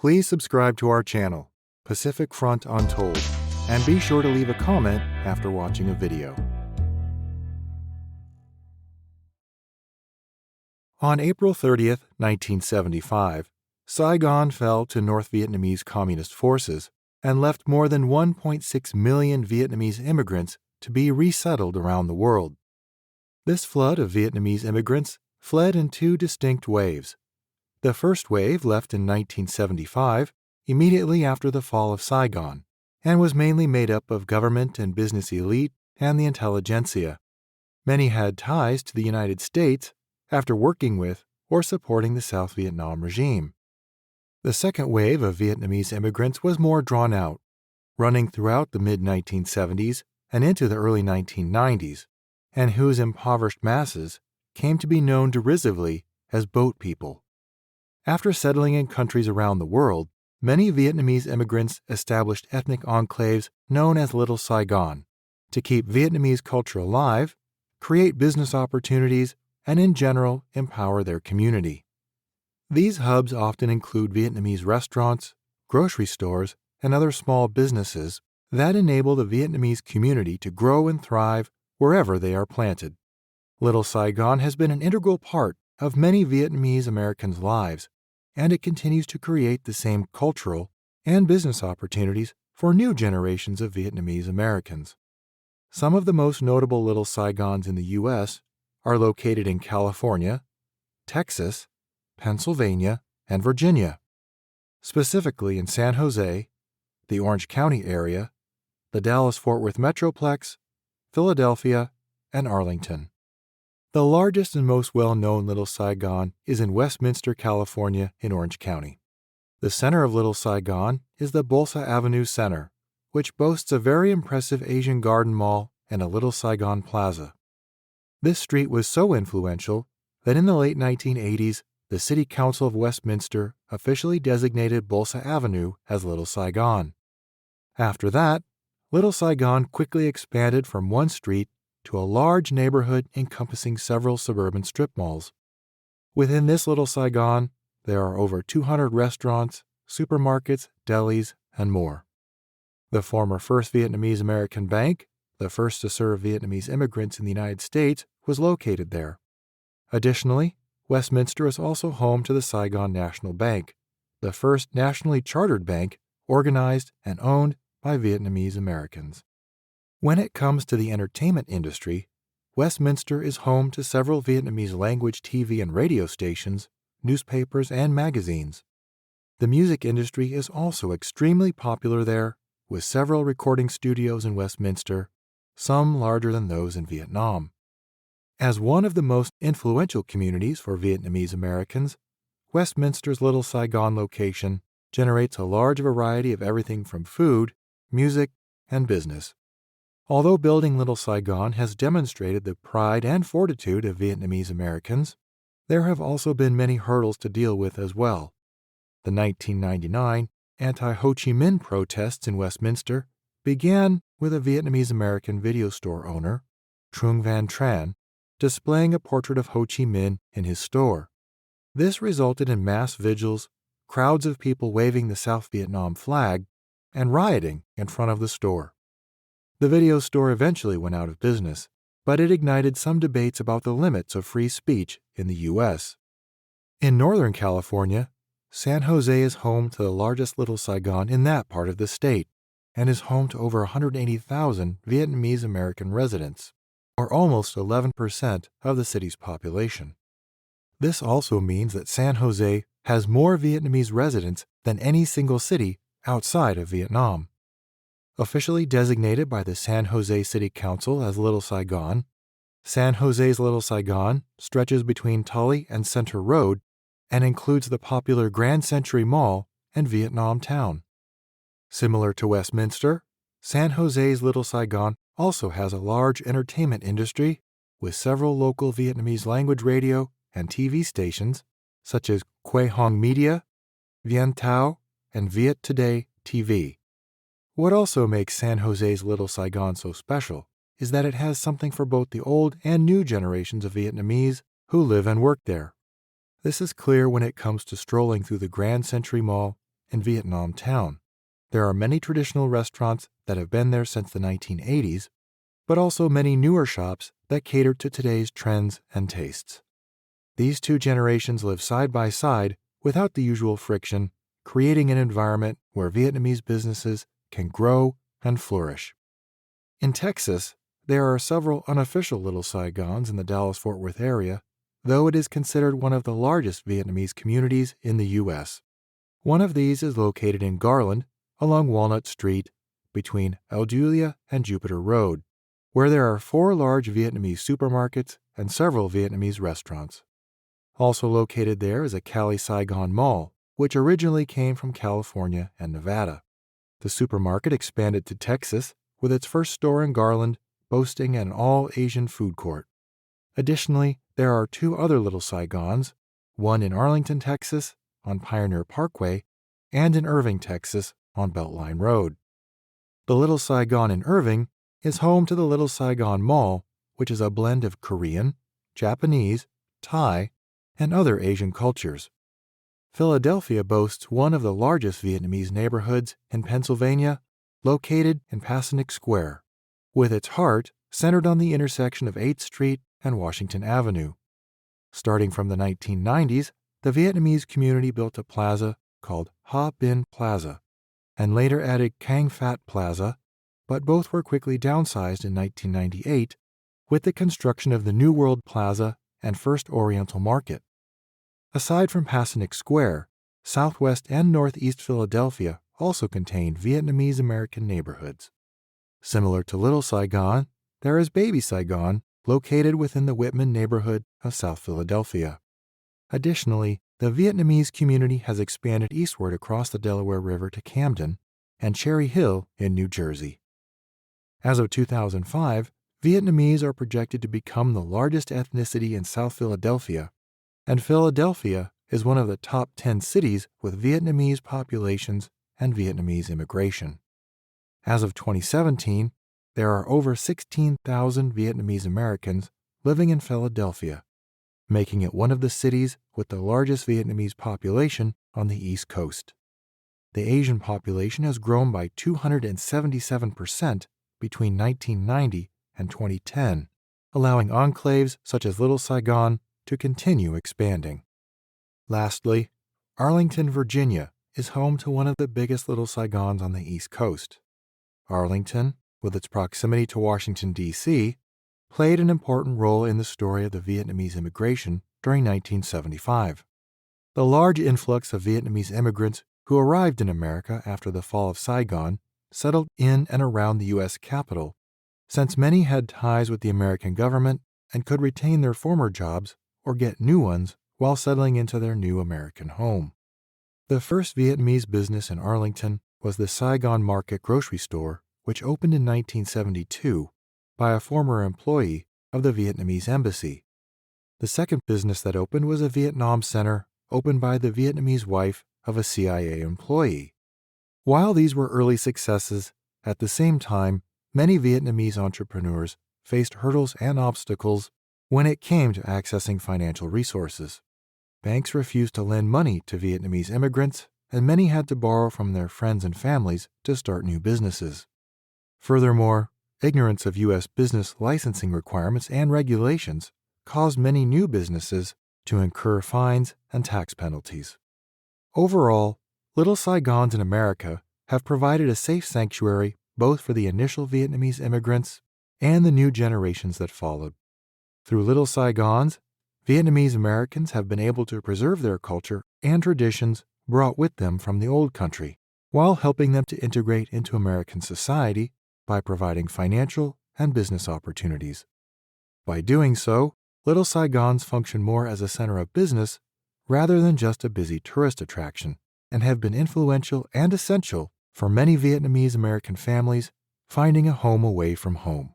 Please subscribe to our channel, Pacific Front Untold, and be sure to leave a comment after watching a video. On April 30th, 1975, Saigon fell to North Vietnamese Communist forces and left more than 1.6 million Vietnamese immigrants to be resettled around the world. This flood of Vietnamese immigrants fled in two distinct waves. The first wave left in 1975, immediately after the Fall of Saigon, and was mainly made up of government and business elite and the intelligentsia. Many had ties to the United States after working with or supporting the South Vietnam regime. The second wave of Vietnamese immigrants was more drawn out, running throughout the mid-1970s and into the early 1990s, and whose impoverished masses came to be known derisively as boat people. After settling in countries around the world, many Vietnamese immigrants established ethnic enclaves known as Little Saigon to keep Vietnamese culture alive, create business opportunities, and in general empower their community. These hubs often include Vietnamese restaurants, grocery stores, and other small businesses that enable the Vietnamese community to grow and thrive wherever they are planted. Little Saigon has been an integral part of many Vietnamese Americans' lives, and it continues to create the same cultural and business opportunities for new generations of Vietnamese Americans. Some of the most notable Little Saigons in the U.S. are located in California, Texas, Pennsylvania, and Virginia, specifically in San Jose, the Orange County area, the Dallas-Fort Worth Metroplex, Philadelphia, and Arlington. The largest and most well-known Little Saigon is in Westminster, California, in Orange County. The center of Little Saigon is the Bolsa Avenue Center, which boasts a very impressive Asian garden mall and a Little Saigon Plaza. This street was so influential that in the late 1980s, the City Council of Westminster officially designated Bolsa Avenue as Little Saigon. After that, Little Saigon quickly expanded from one street to a large neighborhood encompassing several suburban strip malls. Within this Little Saigon, there are over 200 restaurants, supermarkets, delis, and more. The former First Vietnamese American Bank, the first to serve Vietnamese immigrants in the United States, was located there. Additionally, Westminster is also home to the Saigon National Bank, the first nationally chartered bank organized and owned by Vietnamese Americans. When it comes to the entertainment industry, Westminster is home to several Vietnamese language TV and radio stations, newspapers, and magazines. The music industry is also extremely popular there, with several recording studios in Westminster, some larger than those in Vietnam. As one of the most influential communities for Vietnamese Americans, Westminster's Little Saigon location generates a large variety of everything from food, music, and business. Although building Little Saigon has demonstrated the pride and fortitude of Vietnamese Americans, there have also been many hurdles to deal with as well. The 1999 anti-Ho Chi Minh protests in Westminster began with a Vietnamese American video store owner, Trung Van Tran, displaying a portrait of Ho Chi Minh in his store. This resulted in mass vigils, crowds of people waving the South Vietnam flag, and rioting in front of the store. The video store eventually went out of business, but it ignited some debates about the limits of free speech in the U.S. In Northern California, San Jose is home to the largest Little Saigon in that part of the state and is home to over 180,000 Vietnamese American residents, or almost 11% of the city's population. This also means that San Jose has more Vietnamese residents than any single city outside of Vietnam. Officially designated by the San Jose City Council as Little Saigon, San Jose's Little Saigon stretches between Tully and Center Road and includes the popular Grand Century Mall and Vietnam Town. Similar to Westminster, San Jose's Little Saigon also has a large entertainment industry with several local Vietnamese language radio and TV stations such as Quay Hong Media, Vien Tao, and Viet Today TV. What also makes San Jose's Little Saigon so special is that it has something for both the old and new generations of Vietnamese who live and work there. This is clear when it comes to strolling through the Grand Century Mall in Vietnam Town. There are many traditional restaurants that have been there since the 1980s, but also many newer shops that cater to today's trends and tastes. These two generations live side by side without the usual friction, creating an environment where Vietnamese businesses can grow and flourish. In Texas, there are several unofficial Little Saigons in the Dallas-Fort Worth area, though it is considered one of the largest Vietnamese communities in the U.S. One of these is located in Garland, along Walnut Street, between El Julia and Jupiter Road, where there are 4 large Vietnamese supermarkets and several Vietnamese restaurants. Also located there is a Cali Saigon Mall, which originally came from California and Nevada. The supermarket expanded to Texas, with its first store in Garland boasting an all-Asian food court. Additionally, there are 2 other Little Saigons, one in Arlington, Texas, on Pioneer Parkway, and in Irving, Texas, on Beltline Road. The Little Saigon in Irving is home to the Little Saigon Mall, which is a blend of Korean, Japanese, Thai, and other Asian cultures. Philadelphia boasts one of the largest Vietnamese neighborhoods in Pennsylvania, located in Passyunk Square, with its heart centered on the intersection of 8th Street and Washington Avenue. Starting from the 1990s, the Vietnamese community built a plaza called Ha Binh Plaza, and later added Cang Phat Plaza, but both were quickly downsized in 1998 with the construction of the New World Plaza and First Oriental Market. Aside from Passyunk Square, Southwest and Northeast Philadelphia also contain Vietnamese American neighborhoods. Similar to Little Saigon, there is Baby Saigon, located within the Whitman neighborhood of South Philadelphia. Additionally, the Vietnamese community has expanded eastward across the Delaware River to Camden and Cherry Hill in New Jersey. As of 2005, Vietnamese are projected to become the largest ethnicity in South Philadelphia, and Philadelphia is one of the top 10 cities with Vietnamese populations and Vietnamese immigration. As of 2017, there are over 16,000 Vietnamese Americans living in Philadelphia, making it one of the cities with the largest Vietnamese population on the East Coast. The Asian population has grown by 277% between 1990 and 2010, allowing enclaves such as Little Saigon to continue expanding. Lastly, Arlington, Virginia is home to one of the biggest Little Saigons on the East Coast. Arlington, with its proximity to Washington, D.C., played an important role in the story of the Vietnamese immigration during 1975. The large influx of Vietnamese immigrants who arrived in America after the Fall of Saigon settled in and around the U.S. Capitol, since many had ties with the American government and could retain their former jobs or get new ones while settling into their new American home. The first Vietnamese business in Arlington was the Saigon Market grocery store, which opened in 1972 by a former employee of the Vietnamese embassy. The second business that opened was a Vietnam Center opened by the Vietnamese wife of a CIA employee. While these were early successes, at the same time, many Vietnamese entrepreneurs faced hurdles and obstacles when it came to accessing financial resources. Banks refused to lend money to Vietnamese immigrants, and many had to borrow from their friends and families to start new businesses. Furthermore, ignorance of U.S. business licensing requirements and regulations caused many new businesses to incur fines and tax penalties. Overall, Little Saigons in America have provided a safe sanctuary both for the initial Vietnamese immigrants and the new generations that followed. Through Little Saigons, Vietnamese Americans have been able to preserve their culture and traditions brought with them from the old country, while helping them to integrate into American society by providing financial and business opportunities. By doing so, Little Saigons function more as a center of business rather than just a busy tourist attraction, and have been influential and essential for many Vietnamese American families finding a home away from home.